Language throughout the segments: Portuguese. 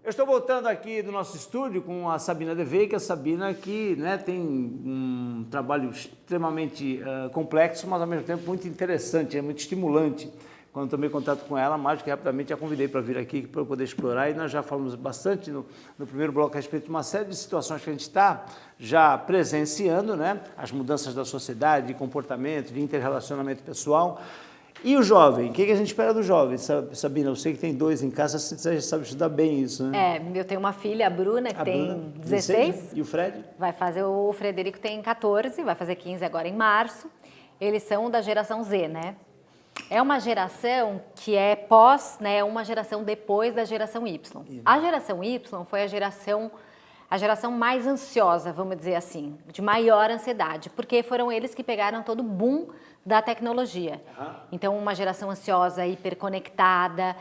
Eu estou voltando aqui do nosso estúdio com a Sabina Devey, que a Sabina aqui, né, tem um trabalho extremamente complexo, mas ao mesmo tempo muito interessante, é muito estimulante. Quando tomei contato com ela, mais do que rapidamente a convidei para vir aqui para eu poder explorar, e nós já falamos bastante no primeiro bloco a respeito de uma série de situações que a gente está já presenciando, né? As mudanças da sociedade, de comportamento, de interrelacionamento pessoal. E o jovem? O que a gente espera do jovem, Sabina? Eu sei que tem 2 em casa, você já sabe estudar bem isso, né? Eu tenho uma filha, a Bruna, que tem 16. E o Fred? O Frederico tem 14, vai fazer 15 agora em março. Eles são da geração Z, né? É uma geração que é pós, né, uma geração depois da geração Y. A geração Y foi a geração mais ansiosa, vamos dizer assim, de maior ansiedade, porque foram eles que pegaram todo o boom da tecnologia. Então, uma geração ansiosa, hiperconectada.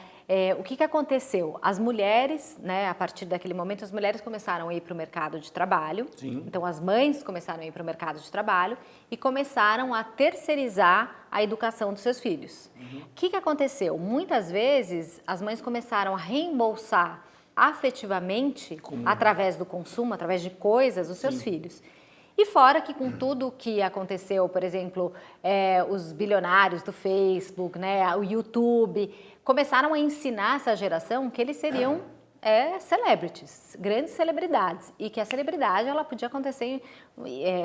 O que aconteceu? As mulheres, né, a partir daquele momento, as mulheres começaram a ir para o mercado de trabalho. Sim. Então, as mães começaram a ir para o mercado de trabalho e começaram a terceirizar a educação dos seus filhos. O que aconteceu? Muitas vezes, as mães começaram a reembolsar afetivamente, através do consumo, através de coisas, os seus filhos. E fora que com tudo que aconteceu, por exemplo, os bilionários do Facebook, né, o YouTube, começaram a ensinar essa geração que eles seriam celebrities, grandes celebridades. E que a celebridade, ela podia acontecer,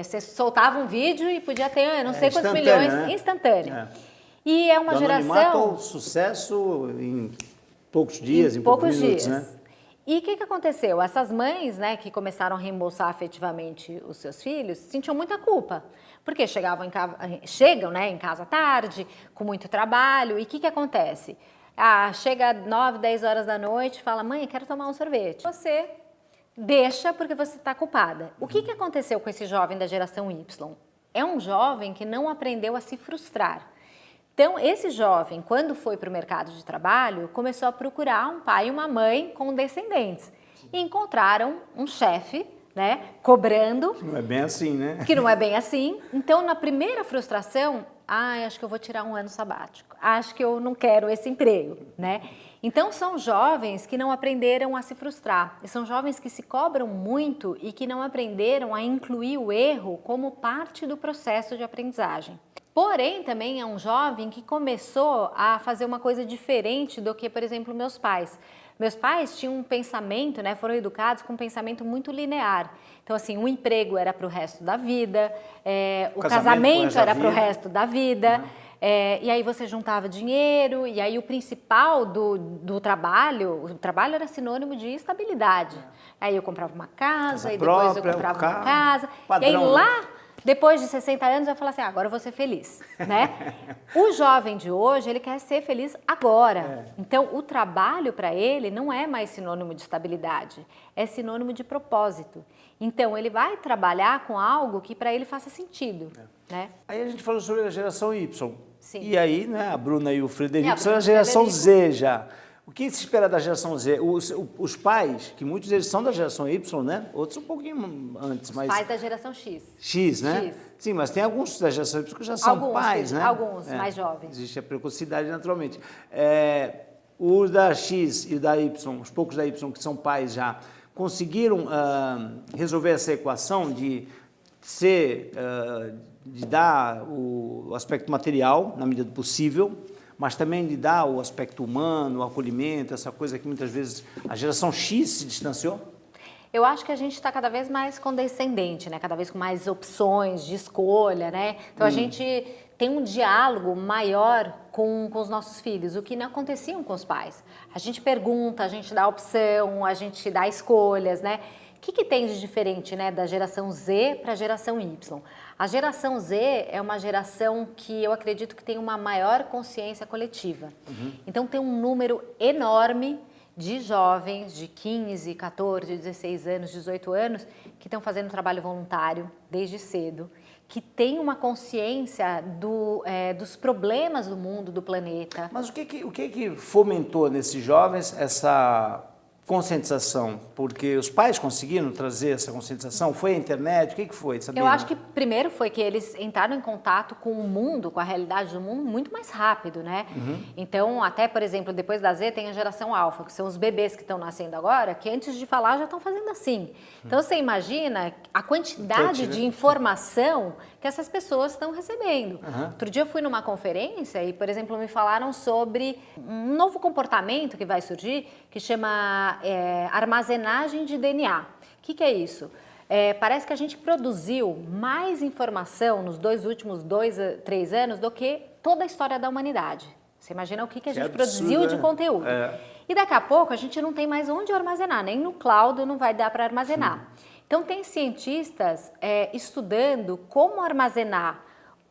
você soltava um vídeo e podia ter não sei quantos milhões, né? Instantâneo. E é uma geração... sucesso em poucos dias, em poucos minutos, né? E o que aconteceu? Essas mães, né, que começaram a reembolsar afetivamente os seus filhos, sentiam muita culpa, porque chegam, né, em casa tarde, com muito trabalho, e o que acontece? Chega 9, 10 horas da noite, fala, mãe, quero tomar um sorvete. Você deixa porque você está culpada. O que aconteceu com esse jovem da geração Y? É um jovem que não aprendeu a se frustrar. Então, esse jovem, quando foi para o mercado de trabalho, começou a procurar um pai e uma mãe com descendentes. E encontraram um chefe, né, cobrando... Que não é bem assim, né? Que não é bem assim. Então, na primeira frustração, acho que eu vou tirar um ano sabático. Acho que eu não quero esse emprego, né? Então, são jovens que não aprenderam a se frustrar. E são jovens que se cobram muito e que não aprenderam a incluir o erro como parte do processo de aprendizagem. Porém, também é um jovem que começou a fazer uma coisa diferente do que, por exemplo, meus pais. Meus pais tinham um pensamento, né, foram educados com um pensamento muito linear. Então, assim, o emprego era para o resto da vida, o casamento era para o resto da vida, e aí você juntava dinheiro, e aí o principal do trabalho, o trabalho era sinônimo de estabilidade. Aí eu comprava uma casa, e depois eu comprava uma casa, padrão, e aí lá... Depois de 60 anos, eu falo assim, agora eu vou ser feliz, né? O jovem de hoje, ele quer ser feliz agora. Então, o trabalho para ele não é mais sinônimo de estabilidade, é sinônimo de propósito. Então, ele vai trabalhar com algo que para ele faça sentido, né? Aí a gente falou sobre a geração Y. Sim. E aí, né, a Bruna e o Frederico são a geração Z já. O que se espera da geração Z? Os pais, que muitos deles são da geração Y, né? Outros um pouquinho antes, mas... Os pais da geração X. X, né? X. Sim, mas tem alguns da geração Y que já são pais, né? Alguns, mais jovens. Existe a precocidade naturalmente. Os da X e da Y, os poucos da Y que são pais já, conseguiram resolver essa equação de dar o aspecto material, na medida do possível, mas também de dar o aspecto humano, o acolhimento, essa coisa que muitas vezes a geração X se distanciou? Eu acho que a gente está cada vez mais condescendente, né? Cada vez com mais opções de escolha, né? Então a gente tem um diálogo maior com os nossos filhos, o que não acontecia com os pais. A gente pergunta, a gente dá opção, a gente dá escolhas, né? O que tem de diferente, né, da geração Z para a geração Y? A geração Z é uma geração que eu acredito que tem uma maior consciência coletiva. Então tem um número enorme de jovens de 15, 14, 16 anos, 18 anos que estão fazendo trabalho voluntário desde cedo, que tem uma consciência dos problemas do mundo, do planeta. Mas o que fomentou nesses jovens essa conscientização? Porque os pais conseguiram trazer essa conscientização? Foi a internet? O que foi, Sabina? Eu acho que primeiro foi que eles entraram em contato com o mundo, com a realidade do mundo muito mais rápido, né? Então, até, por exemplo, depois da Z tem a geração alfa, que são os bebês que estão nascendo agora, que antes de falar já estão fazendo assim. Então, você imagina a quantidade de informação que essas pessoas estão recebendo. Outro dia eu fui numa conferência e, por exemplo, me falaram sobre um novo comportamento que vai surgir, que chama armazenagem de DNA. O que é isso? Parece que a gente produziu mais informação nos últimos 3 anos do que toda a história da humanidade. Você imagina o que a gente produziu de conteúdo. E daqui a pouco a gente não tem mais onde armazenar, nem no cloud não vai dar para armazenar. Então tem cientistas estudando como armazenar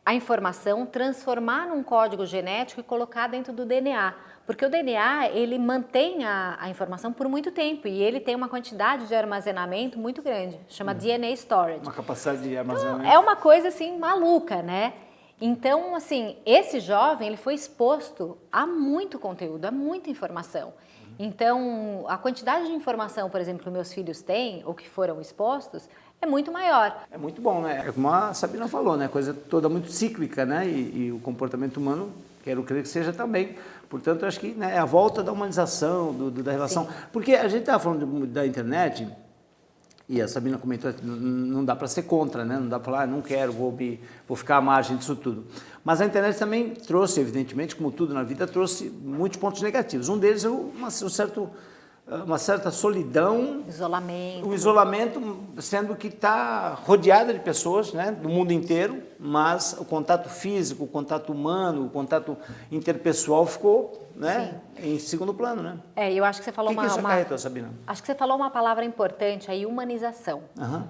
a informação, transformar num código genético e colocar dentro do DNA. Porque o DNA, ele mantém a informação por muito tempo e ele tem uma quantidade de armazenamento muito grande, chama DNA storage. Uma capacidade de armazenamento. Então, é uma coisa assim maluca, né? Então, assim, esse jovem, ele foi exposto a muito conteúdo, a muita informação. Então, a quantidade de informação, por exemplo, que meus filhos têm ou que foram expostos, é muito maior. É muito bom, né? É como a Sabina falou, né? Coisa toda muito cíclica, né? E o comportamento humano, quero crer que seja também. Portanto, eu acho que, né, é a volta da humanização, da relação. Sim. Porque a gente estava falando da internet, e a Sabina comentou, não dá para ser contra, né? Não dá para falar, não quero, vou ficar à margem disso tudo. Mas a internet também trouxe, evidentemente, como tudo na vida, trouxe muitos pontos negativos. Um deles é uma certa solidão, isolamento. O isolamento, sendo que está rodeada de pessoas, né, do mundo inteiro, mas o contato físico, o contato humano, o contato interpessoal ficou, né, em segundo plano, né? Eu acho que você falou que isso acarretou, Sabina? Acho que você falou uma palavra importante aí, humanização,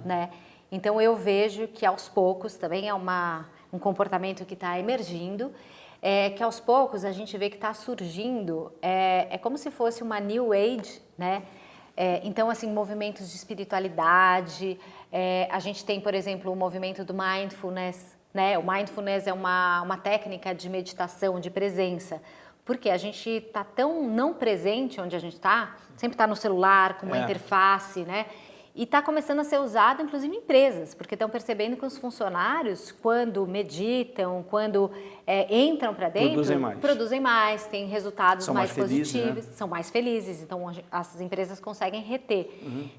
né? Então eu vejo que aos poucos também é um comportamento que está emergindo. Que aos poucos a gente vê que está surgindo, é como se fosse uma New Age, né? Então, assim, movimentos de espiritualidade, a gente tem, por exemplo, o movimento do Mindfulness, né? O Mindfulness é uma técnica de meditação, de presença, porque a gente está tão não presente onde a gente está, sempre está no celular, com uma interface, né? E está começando a ser usado, inclusive, em empresas, porque estão percebendo que os funcionários, quando meditam, quando entram para dentro, produzem mais, têm resultados mais positivos, né? São mais felizes, então as empresas conseguem reter.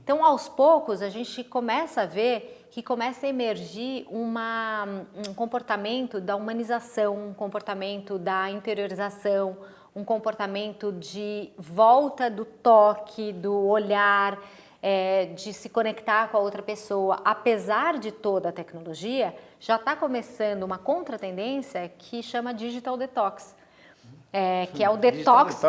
Então, aos poucos, a gente começa a ver que começa a emergir um comportamento da humanização, um comportamento da interiorização, um comportamento de volta do toque, do olhar, de se conectar com a outra pessoa. Apesar de toda a tecnologia, já está começando uma contratendência que chama Digital Detox, que é o detox,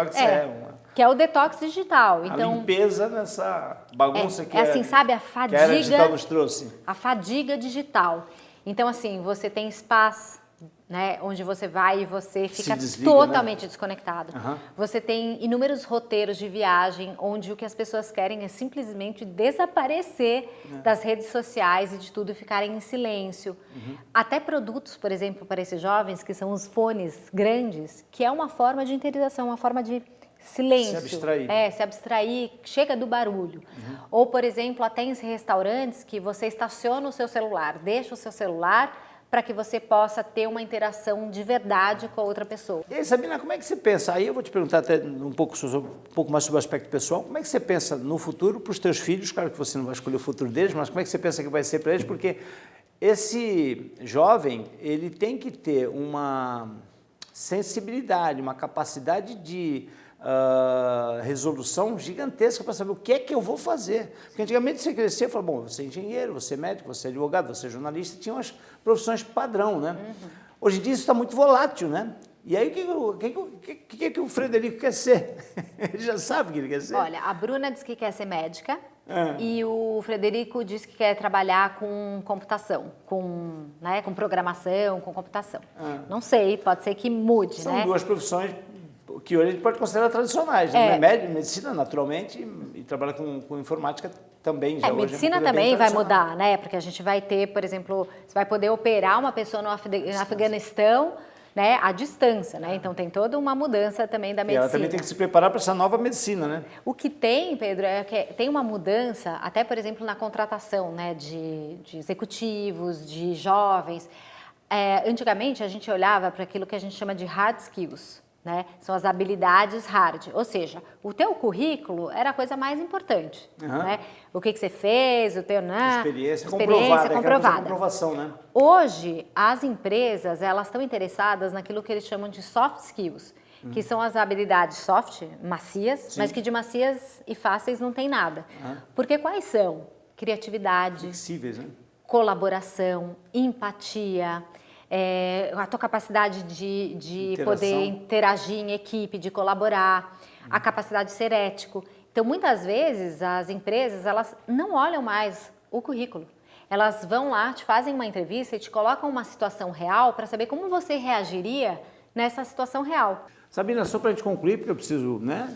que é o detox digital. Então, a limpeza nessa bagunça que assim, sabe, a fadiga, que a digital nos trouxe. A fadiga digital. Então, assim, você tem spas, né, onde você vai e você fica totalmente desconectado. Você tem inúmeros roteiros de viagem, onde o que as pessoas querem é simplesmente desaparecer das redes sociais e de tudo e ficarem em silêncio. Até produtos, por exemplo, para esses jovens, que são os fones grandes, que é uma forma de interiorização, uma forma de silêncio. Se abstrair. Se abstrair, chega do barulho. Ou, por exemplo, até em restaurantes que você estaciona o seu celular, deixa o seu celular para que você possa ter uma interação de verdade com a outra pessoa. E aí, Sabina, como é que você pensa? Aí eu vou te perguntar até um pouco mais sobre o aspecto pessoal. Como é que você pensa no futuro para os teus filhos? Claro que você não vai escolher o futuro deles, mas como é que você pensa que vai ser para eles? Porque esse jovem, ele tem que ter uma sensibilidade, uma capacidade de resolução gigantesca para saber o que é que eu vou fazer. Porque antigamente você crescia e falava, bom, você é engenheiro, você é médico, você é advogado, você é jornalista, tinha umas profissões padrão, né? Hoje em dia isso está muito volátil, né? E aí o que o Frederico quer ser? Ele já sabe o que ele quer ser? Olha, a Bruna diz que quer ser médica e o Frederico diz que quer trabalhar com computação, com programação, com computação. Não sei, pode ser que mude, São né? São duas profissões que hoje a gente pode considerar tradicionais, né? Medicina, naturalmente, e trabalha com informática também. Já medicina hoje também vai mudar, né? Porque a gente vai ter, por exemplo, você vai poder operar uma pessoa no Afeganistão né, à distância, né? Então tem toda uma mudança também da E medicina. ela também tem que se preparar para essa nova medicina, né? O que tem, Pedro, é que tem uma mudança, até por exemplo na contratação, né, de executivos, de jovens. Antigamente a gente olhava para aquilo que a gente chama de hard skills, né? São as habilidades hard, ou seja, o teu currículo era a coisa mais importante, né? O que você fez, o teu, né? Experiência comprovada. Comprovação, né? Hoje, as empresas, elas estão interessadas naquilo que eles chamam de soft skills, que são as habilidades soft, macias, Sim. mas que de macias e fáceis não tem nada. Porque quais são? Criatividade, Flexíveis, né? colaboração, empatia, a tua capacidade de poder interagir em equipe, de colaborar, a capacidade de ser ético. Então, muitas vezes, as empresas, elas não olham mais o currículo. Elas vão lá, te fazem uma entrevista e te colocam uma situação real para saber como você reagiria nessa situação real. Sabina, só para a gente concluir, porque eu preciso, né?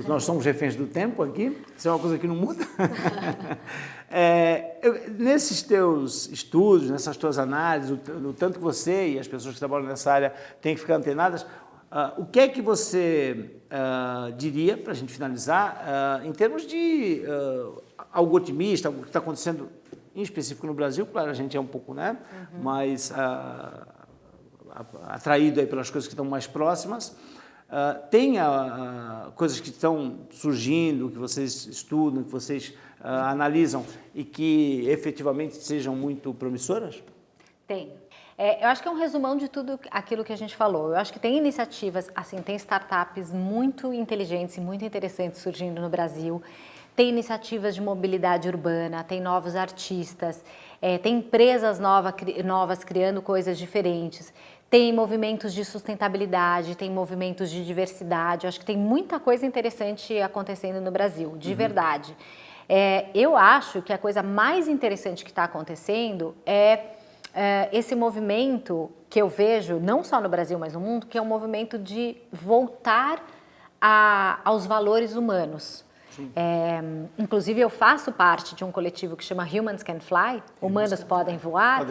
Nós somos reféns do tempo aqui, isso é uma coisa que não muda. Nesses teus estudos, nessas tuas análises, o tanto que você e as pessoas que trabalham nessa área têm que ficar antenadas, o que é que você diria, para a gente finalizar, em termos de algo otimista, algo que está acontecendo em específico no Brasil? Claro, a gente é um pouco, né, mais atraído aí pelas coisas que estão mais próximas. Tem coisas que estão surgindo, que vocês estudam, que vocês analisam e que efetivamente sejam muito promissoras? Tem. Eu acho que é um resumão de tudo aquilo que a gente falou. Eu acho que tem iniciativas, assim, tem startups muito inteligentes e muito interessantes surgindo no Brasil. Tem iniciativas de mobilidade urbana, tem novos artistas, tem empresas novas criando coisas diferentes. Tem movimentos de sustentabilidade, tem movimentos de diversidade. Eu acho que tem muita coisa interessante acontecendo no Brasil, de verdade. Eu acho que a coisa mais interessante que está acontecendo é esse movimento que eu vejo, não só no Brasil, mas no mundo, que é um movimento de voltar aos valores humanos. Inclusive, eu faço parte de um coletivo que chama Humans Can Fly, Humanos Podem Voar,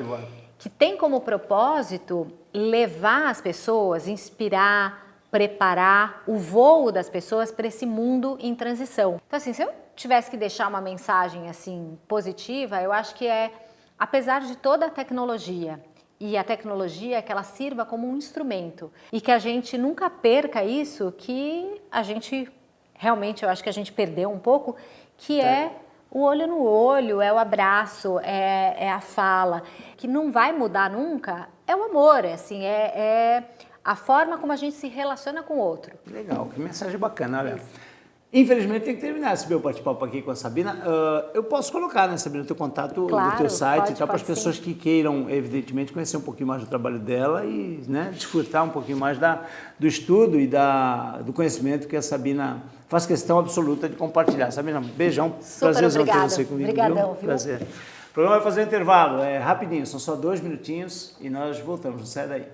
que tem como propósito levar as pessoas, inspirar, preparar o voo das pessoas para esse mundo em transição. Então, assim, se eu tivesse que deixar uma mensagem assim positiva, eu acho que apesar de toda a tecnologia, e a tecnologia que ela sirva como um instrumento, e que a gente nunca perca isso, que a gente realmente, eu acho que a gente perdeu um pouco, que é o olho no olho, é o abraço, é a fala, que não vai mudar nunca, é o amor, assim, é a forma como a gente se relaciona com o outro. Legal, que mensagem bacana, olha. Infelizmente tem que terminar esse meu bate-papo aqui com a Sabina. Eu posso colocar, né, Sabina, o teu contato no teu site e tal, para as pessoas que queiram, evidentemente, conhecer um pouquinho mais do trabalho dela e, né, desfrutar um pouquinho mais do estudo e do conhecimento que a Sabina faz questão absoluta de compartilhar. Sabina, beijão. Prazerzão ter você comigo. Obrigadão, viu? Prazer. O programa vai fazer um intervalo, rapidinho, são só 2 minutinhos e nós voltamos, não sai daí.